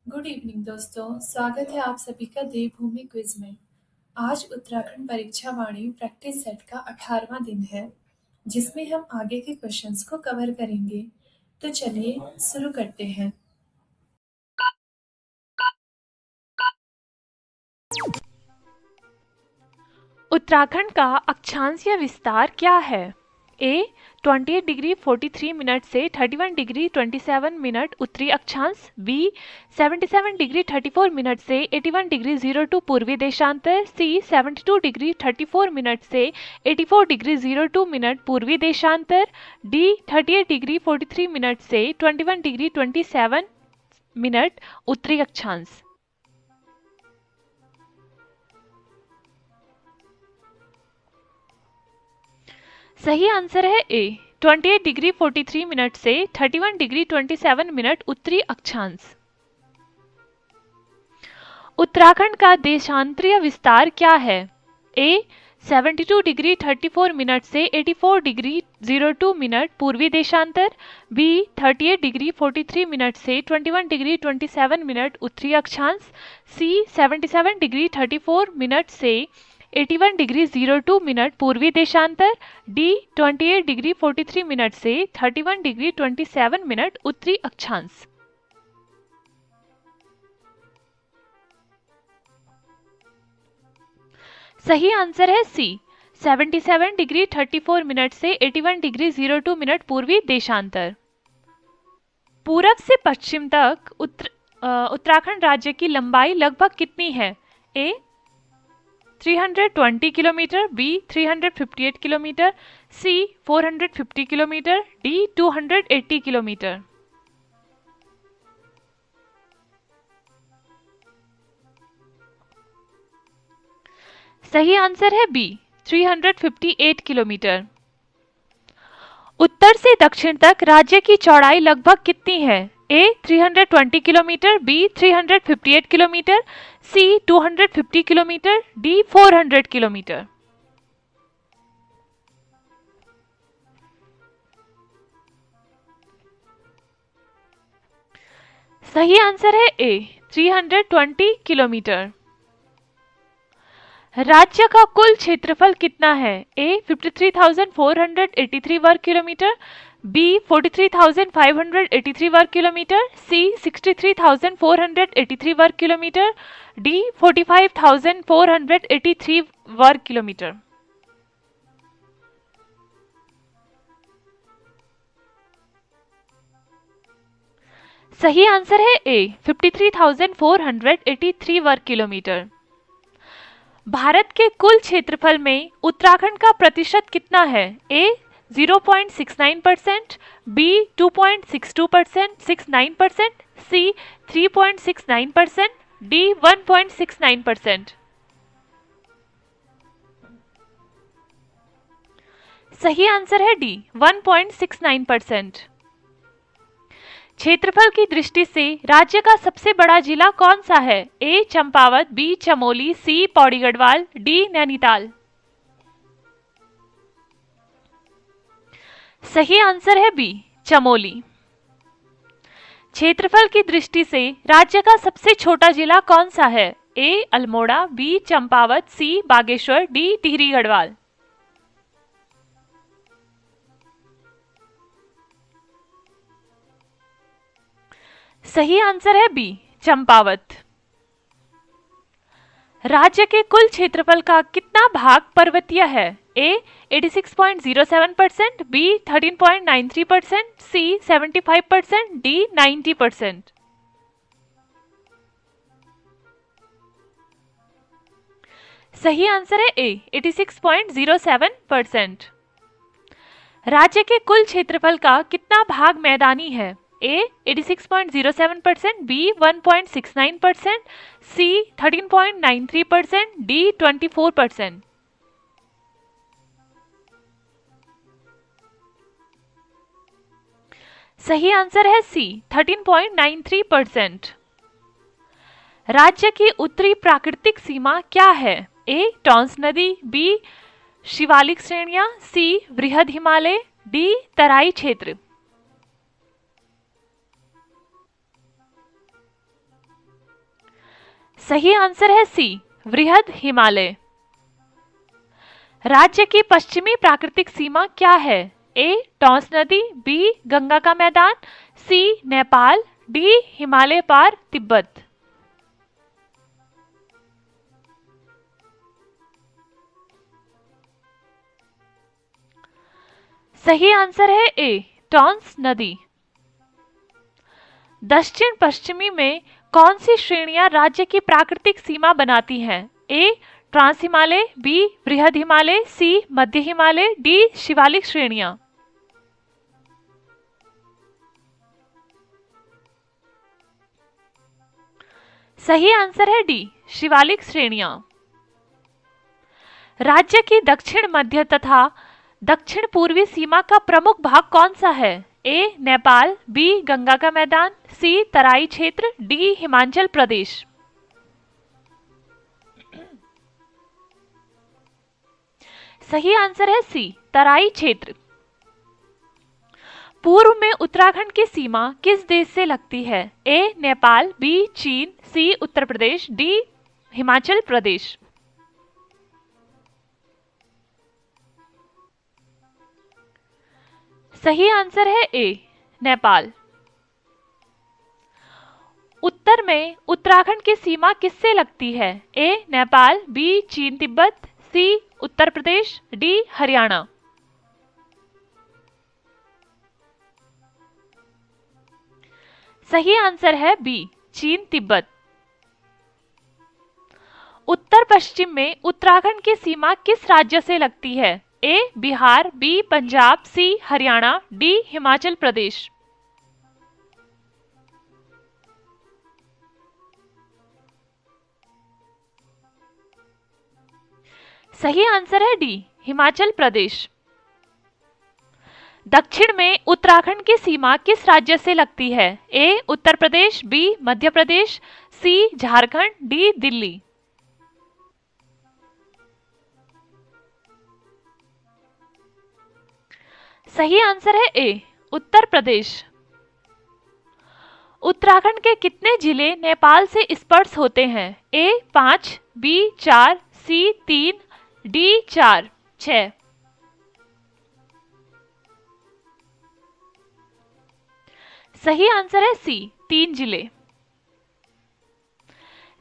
Good evening दोस्तों, स्वागत है आप सभी का देवभूमि क्विज में। आज उत्तराखंड परीक्षा वाणी प्रैक्टिस सेट का 18वां दिन है, जिसमें हम आगे के क्वेश्चंस को कवर करेंगे। तो चलिए शुरू करते हैं। उत्तराखंड का अक्षांशीय विस्तार क्या है? ए 28 डिग्री 43 मिनट से 31 डिग्री 27 मिनट उत्तरी अक्षांश, बी 77 डिग्री 34 मिनट से 81 डिग्री 02 पूर्वी देशांतर, सी 72 डिग्री 34 मिनट से 84 डिग्री 02 मिनट पूर्वी देशांतर, डी 38 डिग्री 43 मिनट से 21 डिग्री 27 मिनट उत्तरी अक्षांश। सही आंसर है ए 28 डिग्री 43 मिनट से 31 डिग्री 27 मिनट उत्तरी अक्षांश। उत्तराखंड का देशांतरीय विस्तार क्या है? ए 72 डिग्री 34 मिनट से 84 डिग्री 02 मिनट पूर्वी देशांतर, बी 38 डिग्री 43 मिनट से 21 डिग्री 27 मिनट उत्तरी अक्षांश, सी 77 डिग्री 34 मिनट से 81 डिग्री 02 मिनट पूर्वी देशांतर, डी 28 डिग्री 43 मिनट से 31 डिग्री 27 मिनट उत्तरी अक्षांश। सही आंसर है सी 77 डिग्री 34 मिनट से 81 डिग्री 02 मिनट पूर्वी देशांतर। पूरब से पश्चिम तक उत्तराखंड राज्य की लंबाई लगभग कितनी है? ए 320 किलोमीटर, बी 358 किलोमीटर, सी 450 किलोमीटर, डी 280 किलोमीटर। सही आंसर है बी 358 किलोमीटर। उत्तर से दक्षिण तक राज्य की चौड़ाई लगभग कितनी है? ए 320 किलोमीटर, बी 358 किलोमीटर, सी 250 किलोमीटर, डी 400 किलोमीटर। सही आंसर है ए 320 किलोमीटर। राज्य का कुल क्षेत्रफल कितना है? ए 53,483 वर्ग किलोमीटर, बी 43,583 वर्ग किलोमीटर, सी 63,483 वर्ग किलोमीटर, डी 45,483 वर्ग किलोमीटर। सही आंसर है ए 53,483 वर्ग किलोमीटर। भारत के कुल क्षेत्रफल में उत्तराखंड का प्रतिशत कितना है? ए 0.69%, बी 2.69%, सी 3.69%, डी 1.69%। सही आंसर है डी 1.69%। क्षेत्रफल की दृष्टि से राज्य का सबसे बड़ा जिला कौन सा है? ए चंपावत, बी चमोली, सी पौड़ी गढ़वाल, डी नैनीताल। सही आंसर है बी चमोली। क्षेत्रफल की दृष्टि से राज्य का सबसे छोटा जिला कौन सा है? ए अल्मोड़ा, बी चंपावत, सी बागेश्वर, डी टिहरी गढ़वाल। सही आंसर है बी चंपावत। राज्य के कुल क्षेत्रफल का कितना भाग पर्वतीय है? ए 86.07%, बी 13.93%, सी 75%, डी 90%। सही आंसर है ए 86.07%। राज्य के कुल क्षेत्रफल का कितना भाग मैदानी है? ए 86.07%, बी 1.69%, सी 13.93%, डी 24%। सही आंसर है सी 13.93%। राज्य की उत्तरी प्राकृतिक सीमा क्या है? ए टॉन्स नदी, बी शिवालिक श्रेणियां, सी वृहद हिमालय, डी तराई क्षेत्र। सही आंसर है सी, वृहद हिमालय। राज्य की पश्चिमी प्राकृतिक सीमा क्या है? ए टॉन्स नदी, बी गंगा का मैदान, सी नेपाल, डी हिमालय पार तिब्बत। सही आंसर है ए टॉन्स नदी। दक्षिण पश्चिमी में कौन सी श्रेणियां राज्य की प्राकृतिक सीमा बनाती हैं? ए ट्रांस हिमालय, बी बृहद हिमालय, सी मध्य हिमालय, डी शिवालिक श्रेणियां। सही आंसर है डी शिवालिक श्रेणियां। राज्य की दक्षिण मध्य तथा दक्षिण पूर्वी सीमा का प्रमुख भाग कौन सा है? ए नेपाल, बी गंगा का मैदान, सी तराई क्षेत्र, डी हिमाचल प्रदेश। सही आंसर है सी तराई क्षेत्र। पूर्व में उत्तराखंड की सीमा किस देश से लगती है? ए नेपाल, बी चीन, सी उत्तर प्रदेश, डी हिमाचल प्रदेश। सही आंसर है ए नेपाल। उत्तर में उत्तराखंड की सीमा किससे लगती है? ए नेपाल, बी चीन तिब्बत, सी उत्तर प्रदेश, डी हरियाणा। सही आंसर है बी चीन तिब्बत। उत्तर पश्चिम में उत्तराखंड की सीमा किस राज्य से लगती है? ए बिहार, बी पंजाब, सी हरियाणा, डी हिमाचल प्रदेश। सही आंसर है डी हिमाचल प्रदेश। दक्षिण में उत्तराखंड की सीमा किस राज्य से लगती है? ए उत्तर प्रदेश, बी मध्य प्रदेश, सी झारखंड, डी दिल्ली। सही आंसर है ए उत्तर प्रदेश। उत्तराखंड के कितने जिले नेपाल से स्पर्श होते हैं? ए 5, बी 4, सी 3, डी 4, 6। सही आंसर है सी 3 जिले।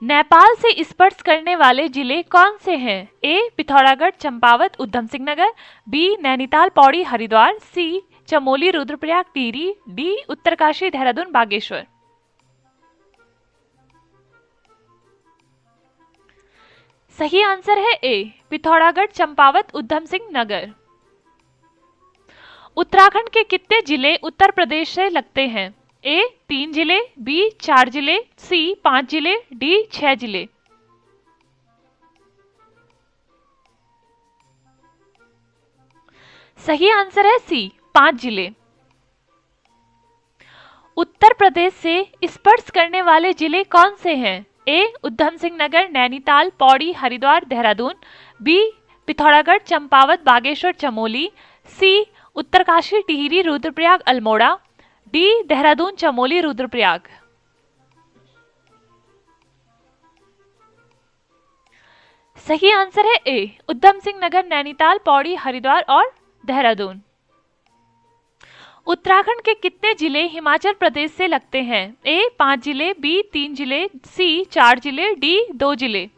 नेपाल से स्पर्श करने वाले जिले कौन से हैं? ए पिथौरागढ़, चंपावत, उधम सिंह नगर, बी नैनीताल, पौड़ी, हरिद्वार, सी चमोली, रुद्रप्रयाग, टिहरी, डी उत्तरकाशी, देहरादून, बागेश्वर। सही आंसर है ए पिथौरागढ़, चंपावत, उधम सिंह नगर। उत्तराखंड के कितने जिले उत्तर प्रदेश से लगते हैं? ए 3 जिले, बी 4 जिले, सी 5 जिले, डी 6 जिले। सही आंसर है सी 5 जिले। उत्तर प्रदेश से स्पर्श करने वाले जिले कौन से हैं? ए उधम सिंह नगर, नैनीताल, पौड़ी, हरिद्वार, देहरादून, बी पिथौरागढ़, चंपावत, बागेश्वर, चमोली, सी उत्तरकाशी, टिहरी, रुद्रप्रयाग, अल्मोड़ा, डी देहरादून, चमोली, रुद्रप्रयाग। सही आंसर है ए उधम सिंह नगर, नैनीताल, पौड़ी, हरिद्वार और देहरादून। उत्तराखंड के कितने जिले हिमाचल प्रदेश से लगते हैं? ए 5 जिले, बी 3 जिले, सी 4 जिले, डी 2 जिले।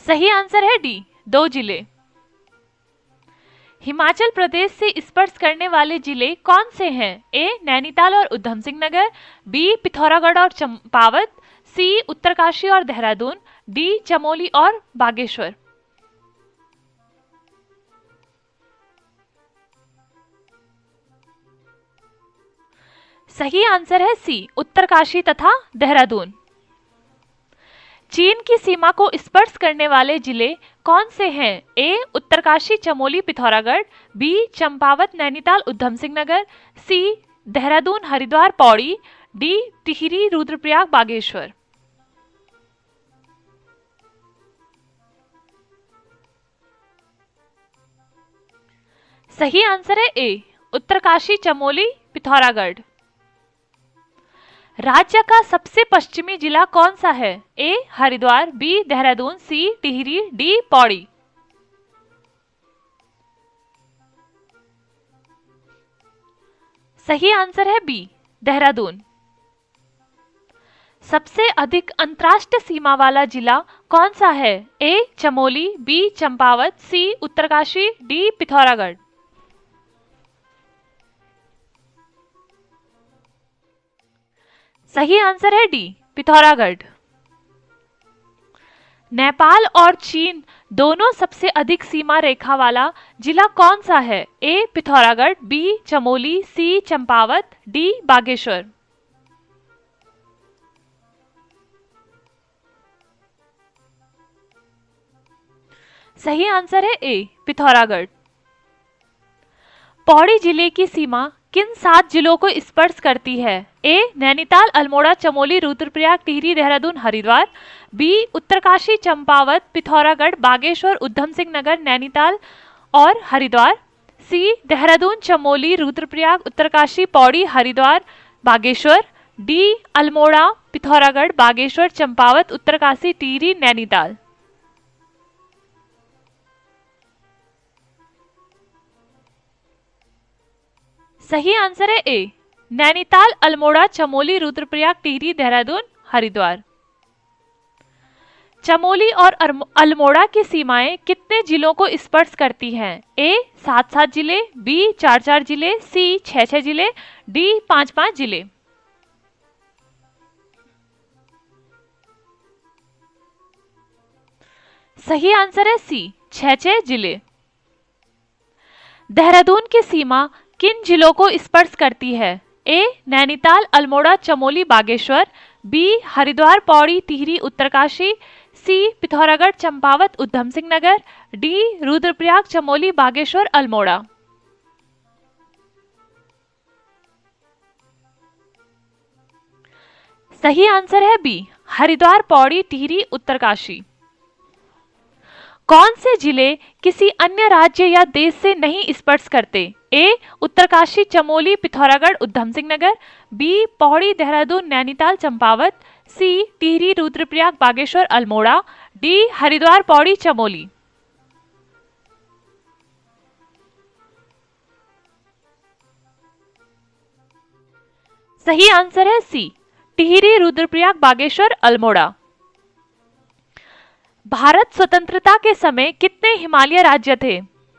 सही आंसर है डी 2 जिले। हिमाचल प्रदेश से स्पर्श करने वाले जिले कौन से हैं? ए नैनीताल और उधम सिंह नगर, बी पिथौरागढ़ और चंपावत, सी उत्तरकाशी और देहरादून, डी चमोली और बागेश्वर। सही आंसर है सी उत्तरकाशी तथा देहरादून। चीन की सीमा को स्पर्श करने वाले जिले कौन से हैं? ए उत्तरकाशी, चमोली, पिथौरागढ़, बी चंपावत, नैनीताल, उधम सिंह नगर, सी देहरादून, हरिद्वार, पौड़ी, डी टिहरी, रुद्रप्रयाग, बागेश्वर। सही आंसर है ए उत्तरकाशी, चमोली, पिथौरागढ़। राज्य का सबसे पश्चिमी जिला कौन सा है? ए हरिद्वार, बी देहरादून, सी टिहरी, डी पौड़ी। सही आंसर है बी देहरादून। सबसे अधिक अंतर्राष्ट्रीय सीमा वाला जिला कौन सा है? ए चमोली, बी चंपावत, सी उत्तरकाशी, डी पिथौरागढ़। सही आंसर है डी पिथौरागढ़। नेपाल और चीन दोनों सबसे अधिक सीमा रेखा वाला जिला कौन सा है? ए पिथौरागढ़, बी चमोली, सी चंपावत, डी बागेश्वर। सही आंसर है ए पिथौरागढ़। पौड़ी जिले की सीमा किन 7 जिलों को स्पर्श करती है? ए नैनीताल, अल्मोड़ा, चमोली, रुद्रप्रयाग, टिहरी, देहरादून, हरिद्वार, बी उत्तरकाशी, चंपावत, पिथौरागढ़, बागेश्वर, उधम सिंह नगर, नैनीताल और हरिद्वार, सी देहरादून, चमोली, रुद्रप्रयाग, उत्तरकाशी, पौड़ी, हरिद्वार, बागेश्वर, डी अल्मोड़ा, पिथौरागढ़, बागेश्वर, चंपावत, उत्तरकाशी, टिहरी, नैनीताल। सही आंसर है ए नैनीताल, अल्मोड़ा, चमोली, रुद्रप्रयाग, टिहरी, देहरादून, हरिद्वार। चमोली और अल्मोड़ा की सीमाएं कितने जिलों को स्पर्श करती हैं? ए 7-7 जिले, बी 4-4 जिले, सी 6-6 जिले, डी 5-5 जिले। सही आंसर है सी 6-6 जिले। देहरादून की सीमा किन जिलों को स्पर्श करती है? ए नैनीताल, अल्मोड़ा, चमोली, बागेश्वर, बी हरिद्वार, पौड़ी, टिहरी, उत्तरकाशी, सी पिथौरागढ़, चंपावत, उधम सिंह नगर, डी रुद्रप्रयाग, चमोली, बागेश्वर, अल्मोड़ा। सही आंसर है बी हरिद्वार, पौड़ी, टिहरी, उत्तरकाशी। कौन से जिले किसी अन्य राज्य या देश से नहीं स्पर्श करते? ए उत्तरकाशी, चमोली, पिथौरागढ़, उधम सिंह नगर, बी पौड़ी, देहरादून, नैनीताल, चंपावत, सी टिहरी, रुद्रप्रयाग, बागेश्वर, अल्मोड़ा, डी हरिद्वार, पौड़ी, चमोली। सही आंसर है सी टिहरी, रुद्रप्रयाग, बागेश्वर, अल्मोड़ा। भारत स्वतंत्रता के समय कितने हिमालय राज्य थे?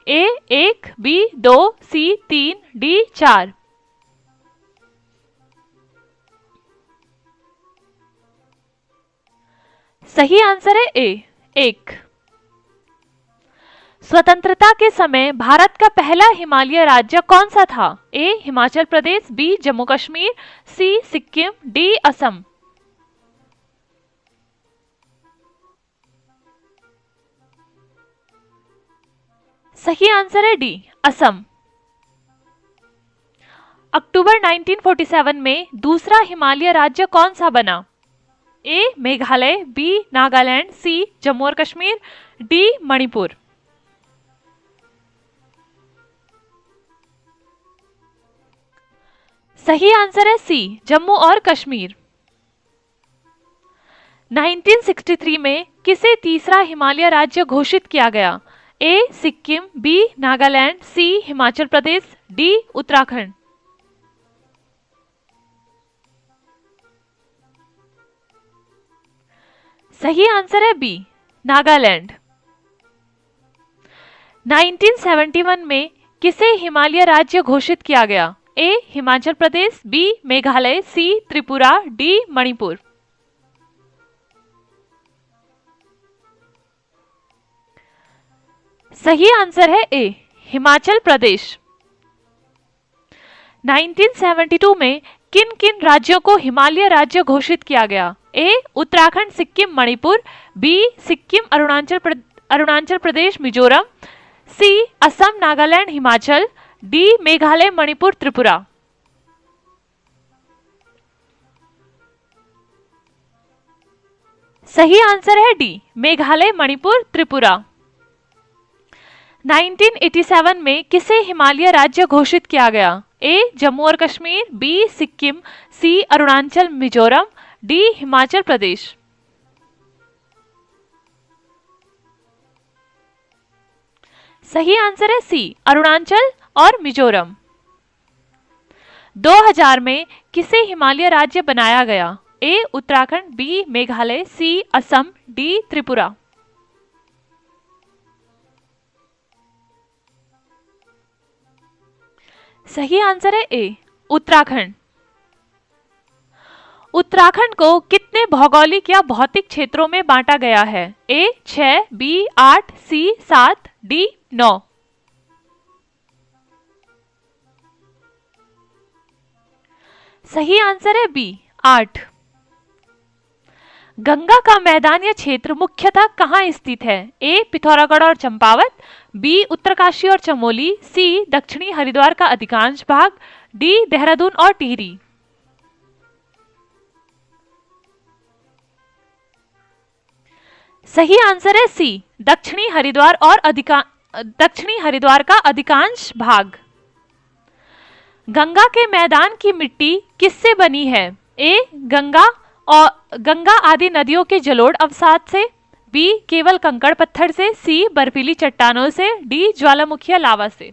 ए 1, बी 2, सी 3, डी 4। सही आंसर है ए 1। स्वतंत्रता के समय भारत का पहला हिमालय राज्य कौन सा था? ए हिमाचल प्रदेश, बी जम्मू कश्मीर, सी सिक्किम, डी असम। सही आंसर है डी असम। अक्टूबर 1947 में दूसरा हिमालय राज्य कौन सा बना? ए मेघालय, बी नागालैंड, सी जम्मू और कश्मीर, डी मणिपुर। सही आंसर है सी जम्मू और कश्मीर। 1963 में किसे तीसरा हिमालय राज्य घोषित किया गया? ए सिक्किम, बी नागालैंड, सी हिमाचल प्रदेश, डी उत्तराखंड। सही आंसर है बी नागालैंड। 1971 में किसे हिमालय राज्य घोषित किया गया? ए हिमाचल प्रदेश, बी मेघालय, सी त्रिपुरा, डी मणिपुर। सही आंसर है ए हिमाचल प्रदेश। 1972 में किन किन राज्यों को हिमालय राज्य घोषित किया गया? ए उत्तराखंड, सिक्किम, मणिपुर, बी सिक्किम, अरुणाचल प्रदेश, मिजोरम, सी असम, नागालैंड, हिमाचल, डी मेघालय, मणिपुर, त्रिपुरा। सही आंसर है डी मेघालय, मणिपुर, त्रिपुरा। 1987 में किसे हिमालय राज्य घोषित किया गया? ए जम्मू और कश्मीर, बी सिक्किम, सी अरुणाचल मिजोरम, डी हिमाचल प्रदेश। सही आंसर है सी अरुणाचल और मिजोरम। 2000 में किसे हिमालय राज्य बनाया गया? ए उत्तराखंड, बी मेघालय, सी असम, डी त्रिपुरा। सही आंसर है ए उत्तराखंड। उत्तराखंड को कितने भौगोलिक या भौतिक क्षेत्रों में बांटा गया है? ए 6, बी 8, सी 7, डी 9। सही आंसर है बी 8। गंगा का मैदान या क्षेत्र मुख्यतः कहाँ स्थित है? ए पिथौरागढ़ और चंपावत, बी उत्तरकाशी और चमोली, सी दक्षिणी हरिद्वार का अधिकांश भाग, डी देहरादून और टिहरी। सही आंसर है सी दक्षिणी हरिद्वार का अधिकांश भाग। गंगा के मैदान की मिट्टी किससे बनी है? ए गंगा आदि नदियों के जलोढ़ अवसाद से, बी केवल कंकड़ पत्थर से, सी बर्फीली चट्टानों से, डी ज्वालामुखी लावा से।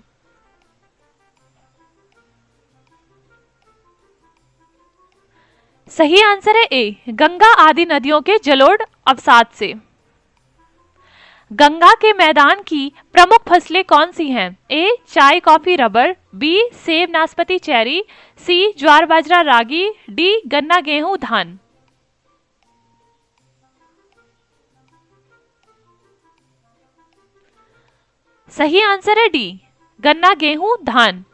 सही आंसर है ए गंगा आदि नदियों के जलोढ़ अवसाद से। गंगा के मैदान की प्रमुख फसलें कौन सी हैं? ए चाय कॉफी रबर, बी सेब नाशपाती चेरी, सी ज्वार बाजरा रागी, डी गन्ना गेहूं धान। सही आंसर है डी गन्ना गेहूं धान।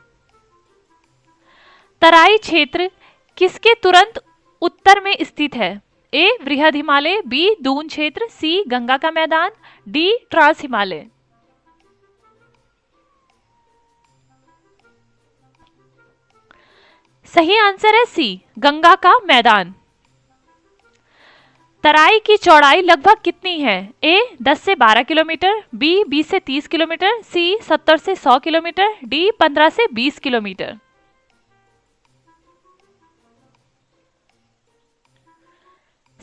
तराई क्षेत्र किसके तुरंत उत्तर में स्थित है? ए वृहद हिमालय, बी दून क्षेत्र, सी गंगा का मैदान, डी ट्रांस हिमालय। सही आंसर है सी गंगा का मैदान। तराई की चौड़ाई लगभग कितनी है? ए 10 से 12 किलोमीटर, बी 20 से 30 किलोमीटर, सी 70 से 100 किलोमीटर, डी 15 से 20 किलोमीटर।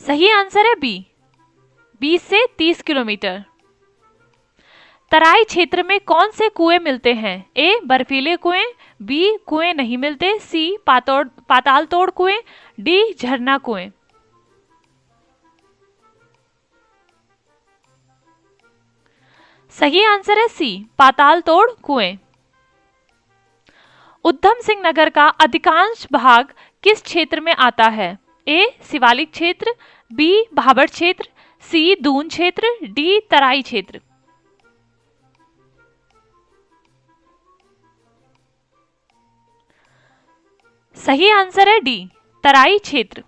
सही आंसर है बी 20 से 30 किलोमीटर। तराई क्षेत्र में कौन से कुएं मिलते हैं? ए बर्फीले कुएं, बी कुएं नहीं मिलते, सी पाताल तोड़ कुएं, डी झरना कुएं। सही आंसर है सी पाताल तोड़ कुएं। उधम सिंह नगर का अधिकांश भाग किस क्षेत्र में आता है? ए शिवालिक क्षेत्र, बी भाबर क्षेत्र, सी दून क्षेत्र, डी तराई क्षेत्र। सही आंसर है डी तराई क्षेत्र।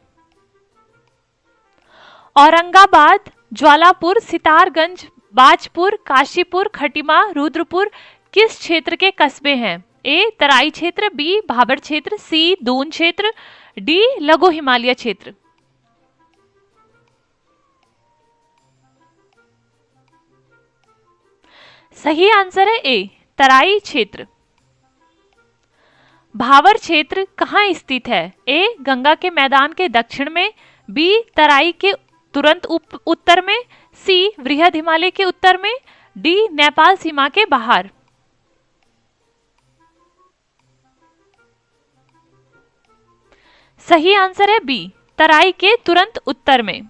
औरंगाबाद, ज्वालापुर, सितारगंज, बाजपुर, काशीपुर, खटीमा, रुद्रपुर किस क्षेत्र के कस्बे हैं? ए तराई क्षेत्र, बी भाबर क्षेत्र, सी दून क्षेत्र, डी लघु हिमालय क्षेत्र। सही आंसर है ए तराई क्षेत्र। भाबर क्षेत्र कहाँ स्थित है? ए गंगा के मैदान के दक्षिण में, बी तराई के तुरंत उत्तर में, सी वृहद हिमालय के उत्तर में, डी नेपाल सीमा के बाहर। सही आंसर है बी तराई के तुरंत उत्तर में।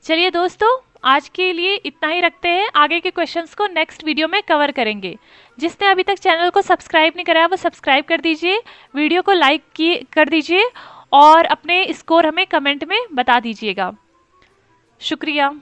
चलिए दोस्तों, आज के लिए इतना ही रखते हैं। आगे के क्वेश्चंस को नेक्स्ट वीडियो में कवर करेंगे। जिसने अभी तक चैनल को सब्सक्राइब नहीं कराया वो सब्सक्राइब कर दीजिए, वीडियो को लाइक कर दीजिए और अपने स्कोर हमें कमेंट में बता दीजिएगा। शुक्रिया।